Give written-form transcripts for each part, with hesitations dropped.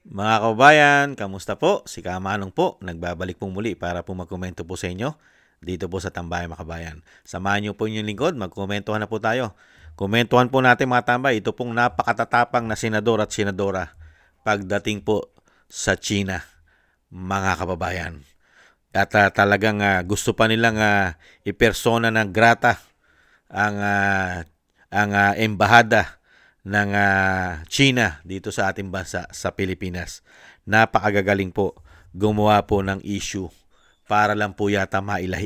Mga kabayan, kamusta po? Si Kamanong po, nagbabalik po muli para po magkomento po sa inyo dito po sa Tambay mga kabayan. Samahan niyo po inyong lingkod, magkomentuhan na po tayo. Komentuhan po natin mga tambay, ito pong napakatatapang na senador at senadora pagdating po sa China, mga kababayan. At talagang gusto pa nilang ipersona ng grata ang embahada ng China dito sa ating bansa sa Pilipinas. Napakagagaling po gumawa po ng issue para lang po yata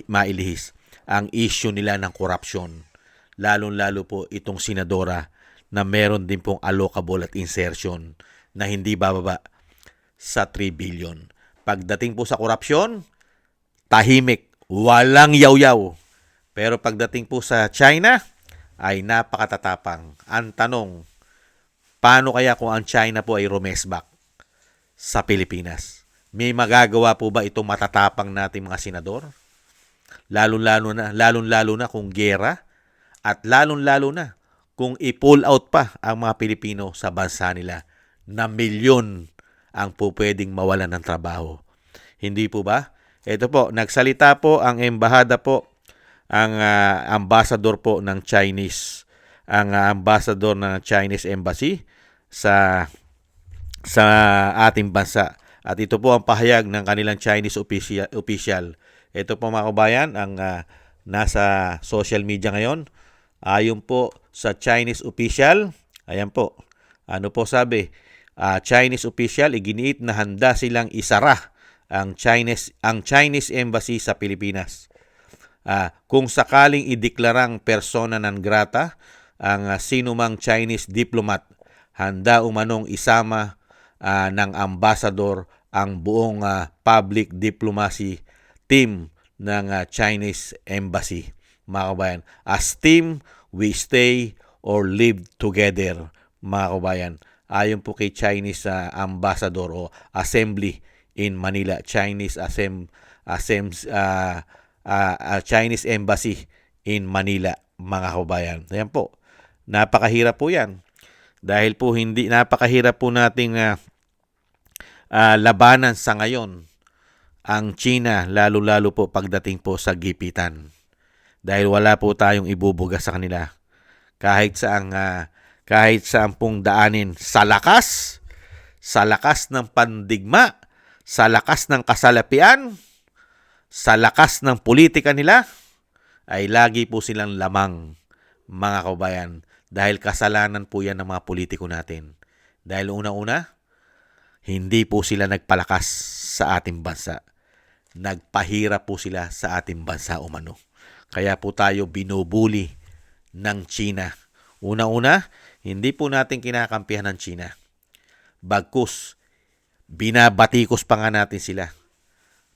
mailihis ang issue nila ng korupsyon. Lalong-lalo po itong senadora na meron din pong allocable at insertion na hindi bababa sa 3 billion. Pagdating po sa korupsyon, tahimik, walang yaw-yaw. Pero pagdating po sa China, ay napakatatapang. Ang tanong, paano kaya kung ang China po ay rumesbak sa Pilipinas? May magagawa po ba itong matatapang nating mga senador? Lalong-lalo na kung gera at lalong-lalo na kung i-pull out pa ang mga Pilipino sa bansa nila na milyon ang po pwedeng mawalan ng trabaho. Hindi po ba? Ito po, nagsalita po ang embahada po, ang ambassador po ng Chinese, ang ambassador ng Chinese Embassy sa ating bansa. At ito po ang pahayag ng kanilang Chinese official. Ito po mga kabayan, ang nasa social media ngayon. Ayon po sa Chinese official, ayan po, ano po sabi, Chinese official, iginiit na handa silang isara ang Chinese Embassy sa Pilipinas. Kung sakaling ideklarang persona non grata ang sinumang Chinese diplomat, handa umanong isama ng ambassador ang buong public diplomacy team ng Chinese Embassy. Mga kabayan, as team, we stay or live together, mga kabayan. Ayon po kay Chinese ambassador o assembly in Manila, Chinese Embassy in Manila, mga kabayan. Ayan po, napakahirap po yan. Dahil po napakahirap po nating labanan sa ngayon ang China, lalo-lalo po pagdating po sa gipitan. Dahil wala po tayong ibubuga sa kanila. Kahit saang pong daanin sa lakas ng pandigma, sa lakas ng kasalapian, sa lakas ng politika nila, ay lagi po silang lamang, mga kabayan. Dahil kasalanan po yan ng mga politiko natin. Dahil una-una, hindi po sila nagpalakas sa ating bansa. Nagpahirap po sila sa ating bansa umano. Kaya po tayo binubuli ng China. Una-una, hindi po natin kinakampihan ng China. Bagkus, binabatikos pa nga natin sila,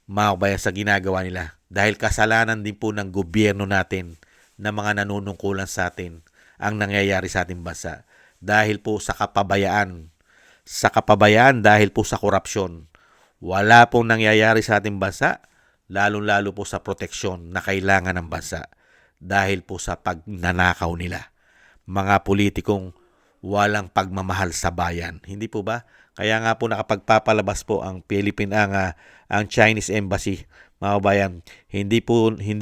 mga kabayan, sa ginagawa nila. Dahil kasalanan din po ng gobyerno natin na mga nanunungkulan sa atin ang nangyayari sa ating bansa. Dahil po sa kapabayaan. Sa kapabayaan dahil po sa korupsyon. Wala pong nangyayari sa ating bansa, lalong-lalo po sa proteksyon na kailangan ng bansa. Dahil po sa pagnanakaw nila. Mga politikong walang pagmamahal sa bayan. Hindi po ba? Kaya nga po nakapagpapalabas po ang ang Chinese Embassy, mga kabayan. Hindi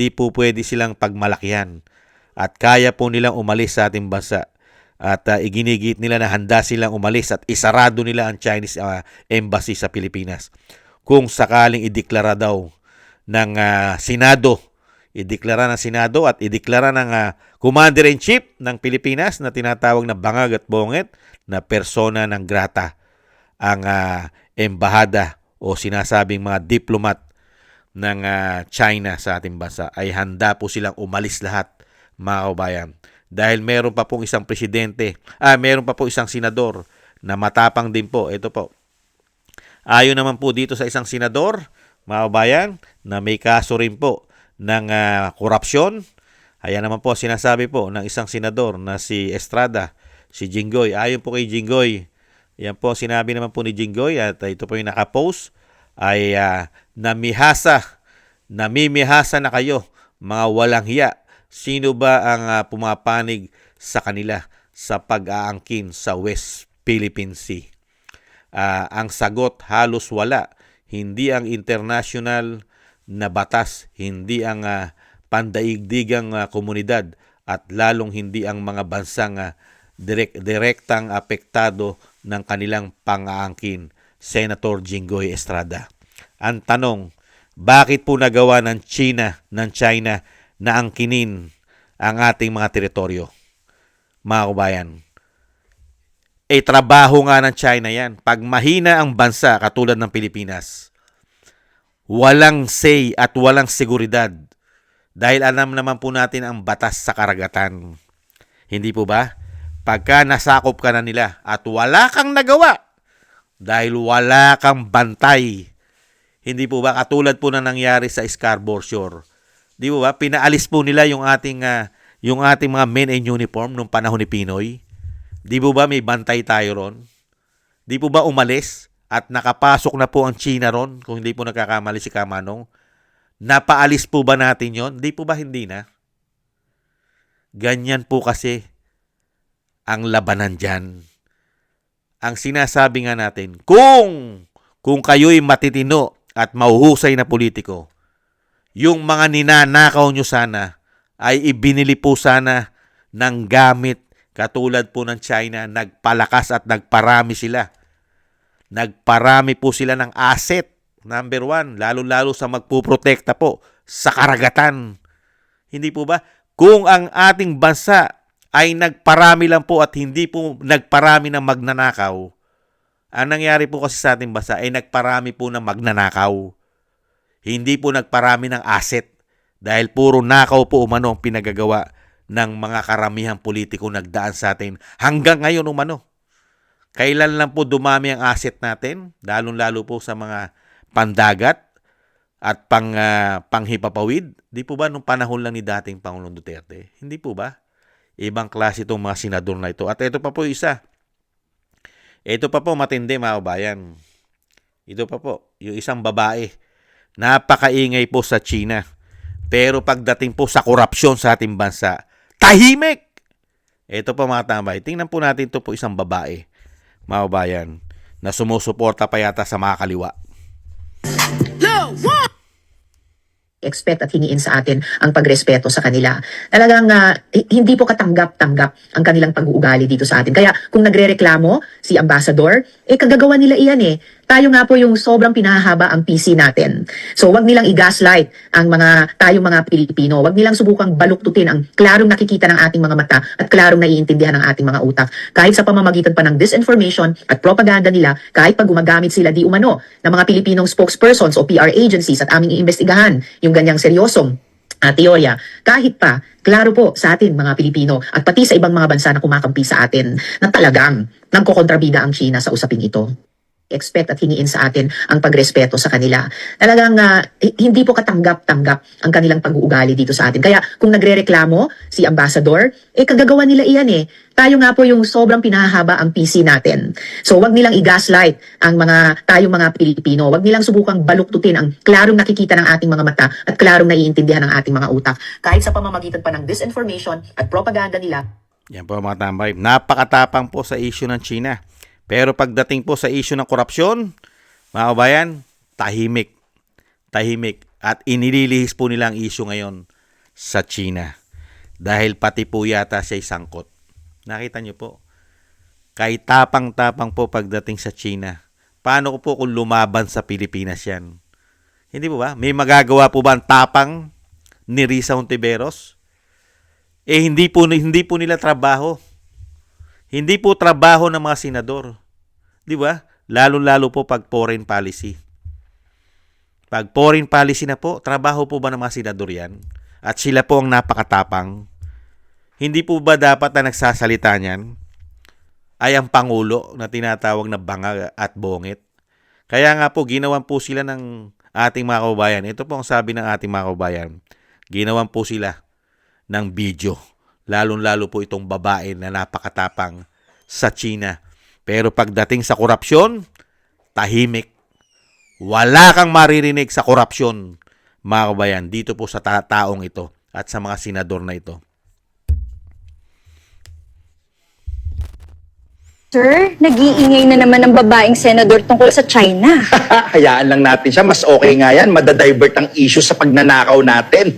po pwede silang pagmalakihan at kaya po nilang umalis sa ating bansa. At iginigit nila na handa silang umalis at isarado nila ang Chinese Embassy sa Pilipinas. Kung sakaling ideklara daw ng Senado, at ideklara ng Commander-in-Chief ng Pilipinas na tinatawag na Bangag at Bonget na persona ng grata ang embahada o sinasabing mga diplomat ng China sa ating bansa, ay handa po silang umalis lahat, mga kabayan. Dahil meron pa pong isang meron pa po isang senador na matapang din po. Ito po. Ayon naman po dito sa isang senador, mga kabayan, na may kaso rin po ng korupsyon. Ayan naman po sinasabi po ng isang senador na si Estrada, si Jinggoy. Ayon po kay Jinggoy, yan po sinabi naman po ni Jinggoy at ito po yung nakapost, ay namimihasa na kayo, mga walang hiya. Sino ba ang pumapanig sa kanila sa pag-aangkin sa West Philippine Sea? Ang sagot halos wala. Hindi ang international na batas, hindi ang pandaigdigang komunidad, at lalong hindi ang mga bansang direktang apektado ng kanilang pang-aangkin. Senator Jinggoy Estrada. Ang tanong, bakit po nagawa ng China na angkinin ang ating mga teritoryo? Mga kabayan, trabaho nga ng China yan. Pag mahina ang bansa katulad ng Pilipinas, walang say at walang seguridad. Dahil alam naman po natin ang batas sa karagatan. Hindi po ba? Pagka nasakop ka na nila at wala kang nagawa, dahil wala kang bantay. Hindi po ba? Katulad po na nangyari sa Scarborough Shore. Di po ba? Pinaalis po nila yung ating mga men in uniform nung panahon ni Pinoy. Di po ba may bantay tayo ron? Di po ba umalis at nakapasok na po ang China ron, kung hindi po nagkakamali si Kamanong? Napaalis po ba natin yon? Di po ba hindi na? Ganyan po kasi ang labanan dyan. Ang sinasabi nga natin, kung kayo'y matitino at mahuhusay na politiko, yung mga ninanakaw nyo sana ay ibinili po sana ng gamit katulad po ng China. Nagpalakas at nagparami sila. Nagparami po sila ng asset. Number one, lalo-lalo sa magpuprotekta po sa karagatan. Hindi po ba? Kung ang ating bansa ay nagparami lang po at hindi po nagparami ng magnanakaw, ang nangyari po kasi sa ating bansa ay nagparami po ng magnanakaw. Hindi po nagparami ng asset dahil puro nakaw po umano ang pinagagawa ng mga karamihang politiko nagdaan sa atin hanggang ngayon umano. Kailan lang po dumami ang asset natin, lalong-lalo po sa mga pandagat at panghipapawid? Di po ba nung panahon lang ni dating Pangulong Duterte? Hindi po ba? Ibang klase itong mga senador na ito. At ito pa po isa. Ito pa po matindi, mga kabayan. Ito pa po, yung isang babae. Napakaingay po sa China. Pero pagdating po sa korupsyon sa ating bansa, tahimik! Ito po mga tambay. Tingnan po natin ito po isang babae, mga kabayan, na sumusuporta pa yata sa mga kaliwa. Expect at hingiin sa atin ang pagrespeto sa kanila. Talagang hindi po katanggap-tanggap ang kanilang pag-uugali dito sa atin. Kaya kung nagrereklamo si Ambassador, kagagawa nila iyan eh. Tayo nga po yung sobrang pinahahaba ang PC natin. So wag nilang i-gaslight ang tayong mga Pilipino. Wag nilang subukang baluktutin ang klarong nakikita ng ating mga mata at klarong naiintindihan ng ating mga utak. Kahit sa pamamagitan pa ng disinformation at propaganda nila, kahit pag gumagamit sila di umano ng mga Pilipinong spokespersons o PR agencies at aming iimbestigahan yung ganyang seryosong teorya, kahit pa, klaro po sa atin mga Pilipino at pati sa ibang mga bansa na kumakampi sa atin na talagang nagkokontrabida ang China sa usaping ito. Expect at hingiin sa atin ang pagrespeto sa kanila. Talagang hindi po katanggap-tanggap ang kanilang pag-uugali dito sa atin. Kaya kung nagrereklamo si Ambassador, kagagawa nila iyan eh. Tayo nga po yung sobrang pinahahaba ang PC natin. So wag nilang i-gaslight ang tayong mga Pilipino. Wag nilang subukang baluktutin ang klarong nakikita ng ating mga mata at klarong naiintindihan ng ating mga utak. Kahit sa pamamagitan pa ng disinformation at propaganda nila. Yan po mga tambay. Napakatapang po sa issue ng China. Pero pagdating po sa issue ng korupsyon, mga kabayan, tahimik. Tahimik. At inililihis po nila ang issue ngayon sa China. Dahil pati po yata siya'y sangkot. Nakita niyo po? Kahit tapang-tapang po pagdating sa China. Paano ko po kung lumaban sa Pilipinas yan? Hindi po ba? May magagawa po ba ang tapang ni Risa Hontiveros? Hindi po nila trabaho. Hindi po trabaho ng mga senador. Di ba? Lalo-lalo po pag foreign policy. Pag foreign policy na po, trabaho po ba ng mga senador yan? At sila po ang napakatapang. Hindi po ba dapat na nagsasalita niyan ay ang Pangulo na tinatawag na banga at bongit? Kaya nga po, ginawan po sila ng ating mga kababayan. Ito po ang sabi ng ating mga kababayan. Ginawan po sila ng video. Lalong-lalo po itong babae na napakatapang sa China. Pero pagdating sa korupsyon, tahimik. Wala kang maririnig sa korupsyon, mga kabayan, dito po sa taong ito at sa mga senador na ito. Sir, nag-iingay na naman ng babaeng senador tungkol sa China. Hayaan lang natin siya. Mas okay nga yan. Madadivert ang issue sa pagnanakaw natin.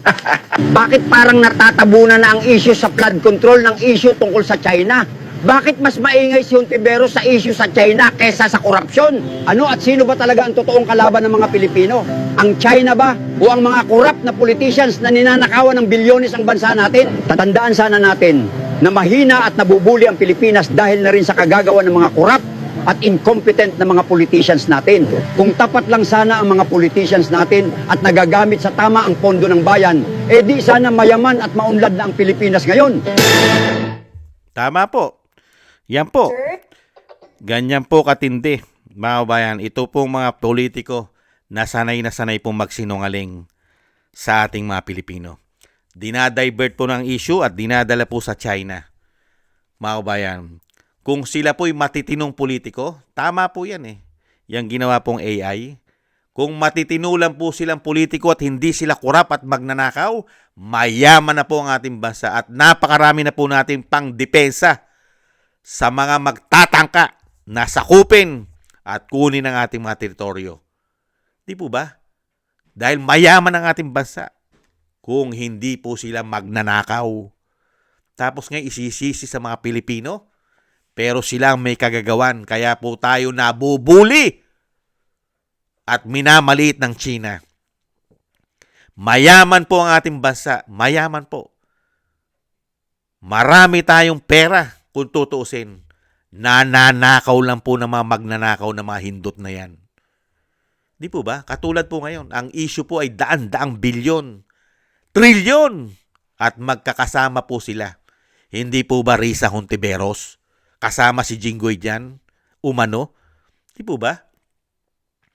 Bakit parang natatabunan na ang issue sa flood control ng issue tungkol sa China? Bakit mas maingay si Hontiveros sa issue sa China kesa sa korupsyon? Ano at sino ba talaga ang totoong kalaban ng mga Pilipino? Ang China ba o ang mga corrupt na politicians na ninanakawan ng bilyones ang bansa natin? Tatandaan sana natin na mahina at nabubuli ang Pilipinas dahil na rin sa kagagawa ng mga corrupt at incompetent na mga politicians natin. Kung tapat lang sana ang mga politicians natin at nagagamit sa tama ang pondo ng bayan, eh di sana mayaman at maunlad na ang Pilipinas ngayon. Tama po. Yan po. Ganyan po katindi, mga kabayan. Ito pong mga politiko na sanay pong magsinungaling sa ating mga Pilipino. Dinadivert po ng issue at dinadala po sa China. Mga kabayan, kung sila po'y matitinong politiko, tama po yan eh. Yang ginawa pong AI. Kung matitino lang po silang politiko at hindi sila kurap at magnanakaw, mayaman na po ang ating bansa at napakarami na po natin pang depensa sa mga magtatangka na sakupin at kunin ang ating mga teritoryo. Di po ba? Dahil mayaman ang ating bansa kung hindi po sila magnanakaw. Tapos ngayon isisisi sa mga Pilipino, pero sila ang may kagagawan. Kaya po tayo nabubuli at minamaliit ng China. Mayaman po ang ating bansa. Mayaman po. Marami tayong pera kung tutuusin. Nananakaw lang po ng mga magnanakaw na mga hindot na yan. Di po ba? Katulad po ngayon, ang issue po ay daan-daang bilyon, trilyon, at magkakasama po sila. Hindi po ba Risa Hontiveros? Kasama si Jinggoy dyan? Umano? Di po ba?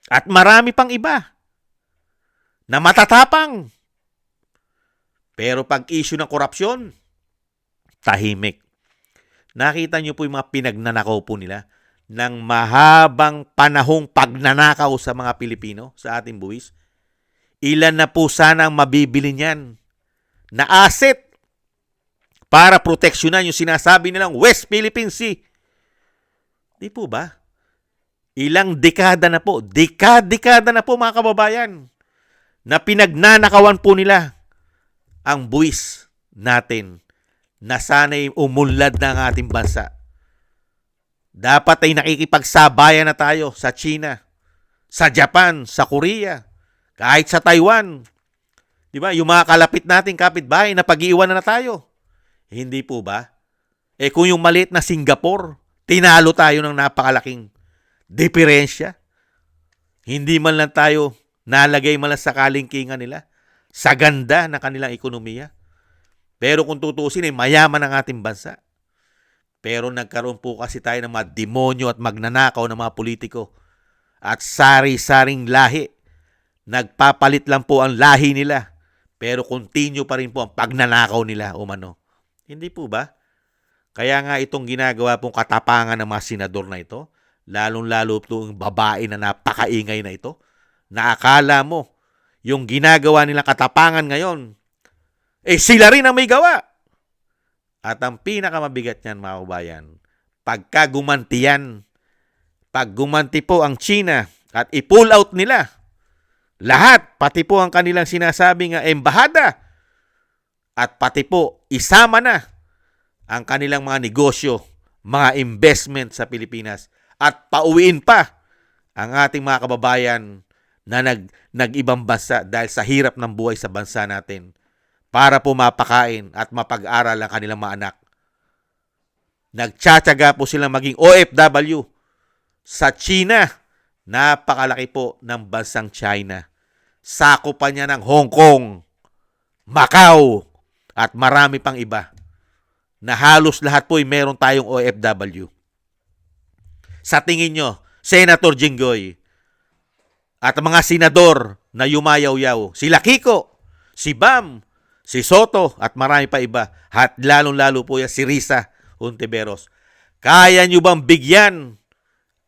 At marami pang iba na matatapang. Pero pag issue ng korupsyon, tahimik. Nakita niyo po yung mga pinagnanakaw po nila ng mahabang panahong pagnanakaw sa mga Pilipino, sa ating buwis. Ilan na po sana ang mabibili niyan na asset para proteksyonan yung sinasabi nilang West Philippine Sea. Di po ba? Ilang dekada na po, dekada na po mga kababayan, na pinagnanakawan po nila ang buwis natin na sana'y umunlad na ang ating bansa. Dapat ay nakikipagsabayan na tayo sa China, sa Japan, sa Korea, kahit sa Taiwan. Di ba? Yung mga kalapit nating kapitbahay na pag-iiwanan na tayo. Hindi po ba? Eh kung yung maliit na Singapore, tinalo tayo ng napakalaking diferensya. Hindi man lang tayo nalagay man lang sa kalingkingan nila, sa ganda ng kanilang ekonomiya. Pero kung tutuusin, ay mayaman ang ating bansa. Pero nagkaroon po kasi tayo ng mga demonyo at magnanakaw ng mga politiko. At sari-saring lahi. Nagpapalit lang po ang lahi nila. Pero continue pa rin po ang pagnanakaw nila, umano. Hindi po ba? Kaya nga itong ginagawa pong katapangan ng mga senador na ito, lalong-lalo itong babae na napakaingay na ito, na akala mo, yung ginagawa nilang katapangan ngayon, eh sila rin ang may gawa. At ang pinakamabigat niyan, mga kabayan, pagka gumanti po ang China at i-pull out nila lahat, pati po ang kanilang sinasabing embahada, at pati po isama na ang kanilang mga negosyo, mga investment sa Pilipinas, at pauwiin pa ang ating mga kababayan na nag-ibang bansa dahil sa hirap ng buhay sa bansa natin, para po mapakain at mapag-aral ang kanilang mga anak. Nagtsatsaga po silang maging OFW sa China. Napakalaki po ng bansang China. Sako pa niya ng Hong Kong, Macau, at marami pang iba. Na halos lahat po ay meron tayong OFW. Sa tingin nyo, Senator Jinggoy, at mga senador na yumayaw-yaw, sila Kiko, si Bam, si Soto, at marami pa iba, at lalong-lalo po yan si Risa Hontiveros, kaya nyo bang bigyan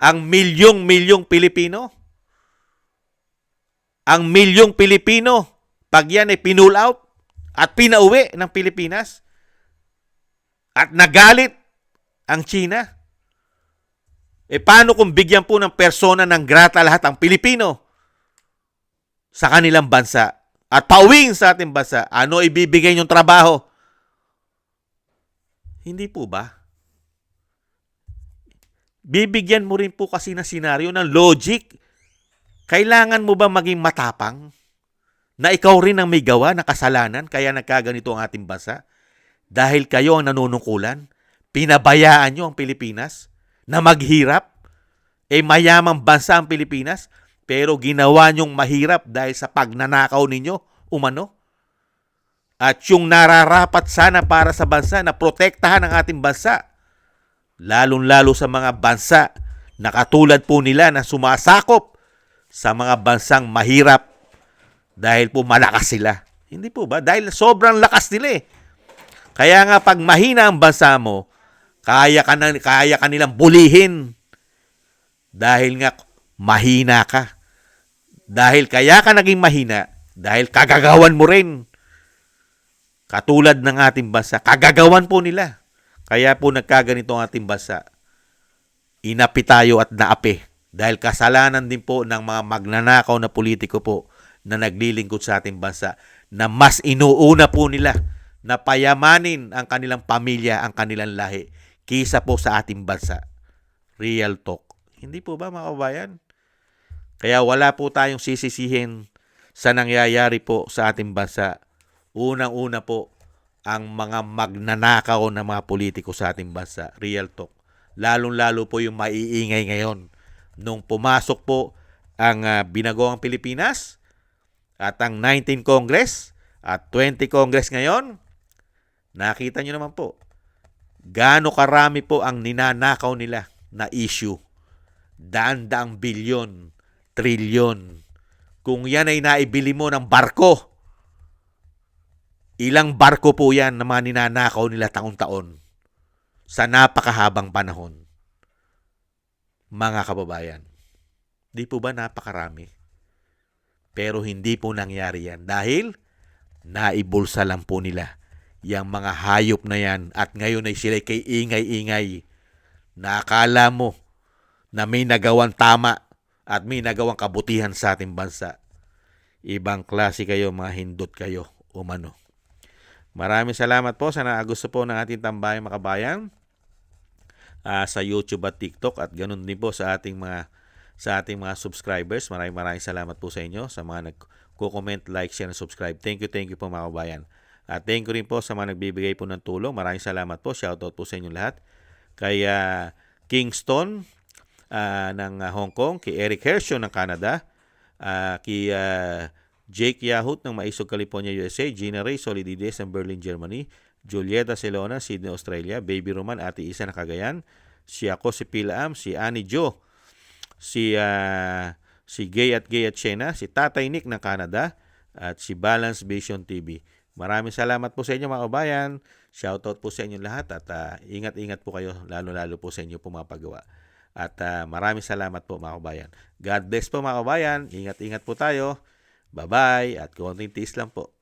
ang milyong-milyong Pilipino? Ang milyong Pilipino, pag yan ay pinull out at pinauwi ng Pilipinas, at nagalit ang China, Paano kung bigyan po ng persona ng grata lahat ang Pilipino sa kanilang bansa at pauwiin sa ating bansa? Ano ibibigay niyong trabaho? Hindi po ba? Bibigyan mo rin po kasi ng senaryo ng logic. Kailangan mo ba maging matapang na ikaw rin ang may gawa na kasalanan kaya nagkaganito ang ating bansa? Dahil kayo ang nanunungkulan, pinabayaan nyo ang Pilipinas na maghirap. Mayamang bansa ang Pilipinas, pero ginawa nyong mahirap dahil sa pagnanakaw ninyo, umano. At yung nararapat sana para sa bansa na protektahan ang ating bansa, lalong-lalo sa mga bansa na katulad po nila na sumasakop sa mga bansang mahirap dahil po malakas sila. Hindi po ba? Dahil sobrang lakas nila eh. Kaya nga pag mahina ang bansa mo, kaya ka nilang bulihin. Dahil nga mahina ka. Dahil kaya ka naging mahina, dahil kagagawan mo rin. Katulad ng ating bansa, kagagawan po nila. Kaya po nagkaganito ang ating bansa. Inapi tayo at naapi. Dahil kasalanan din po ng mga magnanakaw na politiko po na naglilingkod sa ating bansa na mas inuuna po nila na payamanin ang kanilang pamilya, ang kanilang lahi, kisa po sa ating bansa. Real talk. Hindi po ba mga kabayan? Kaya wala po tayong sisisihin sa nangyayari po sa ating bansa. Unang-una po ang mga magnanakaw na mga politiko sa ating bansa. Real talk. Lalong-lalo po yung maiingay ngayon. Nung pumasok po ang Binagoang Pilipinas at ang 19 Congress at 20 Congress ngayon, nakita nyo naman po, gaano karami po ang ninanakaw nila na issue. Daan-daang bilyon, trilyon. Kung yan ay naibili mo ng barko, ilang barko po yan na mga ninanakaw nila taon-taon sa napakahabang panahon. Mga kababayan, di po ba napakarami? Pero hindi po nangyari yan dahil naibulsa lang po nila yung mga hayop na yan at ngayon ay sila kay ingay-ingay na akala mo na may nagawang tama at may nagawang kabutihan sa ating bansa. Ibang klase kayo, mga hindot kayo, umano. Maraming salamat po sa gusto po ng ating tambayang makabayan sa YouTube at TikTok at ganun din po sa ating mga subscribers. Maraming salamat po sa inyo sa mga nagko-comment, like, share, and subscribe. Thank you po mga kabayan. At thank you rin po sa mga nagbibigay po ng tulong. Maraming salamat po. Shoutout po sa inyo lahat. Kay Kingston ng Hong Kong, kay Eric Hershaw ng Canada, kay Jake Yahut ng Maisog, California, USA, Gina Ray Solidides ng Berlin, Germany, Julieta Celona, Sydney, Australia, Baby Roman, Ate Isa ng Cagayan, si Pila Am, si Annie Jo, si Gay at Shena, si Tatay Nick ng Canada, at si Balance Vision TV. Maraming salamat po sa inyo mga kabayan. Shoutout po sa inyo lahat at ingat-ingat po kayo lalo-lalo po sa inyo pumapagawa. At maraming salamat po mga kabayan. God bless po mga kabayan. Ingat-ingat po tayo. Bye-bye at konting tiis lang po.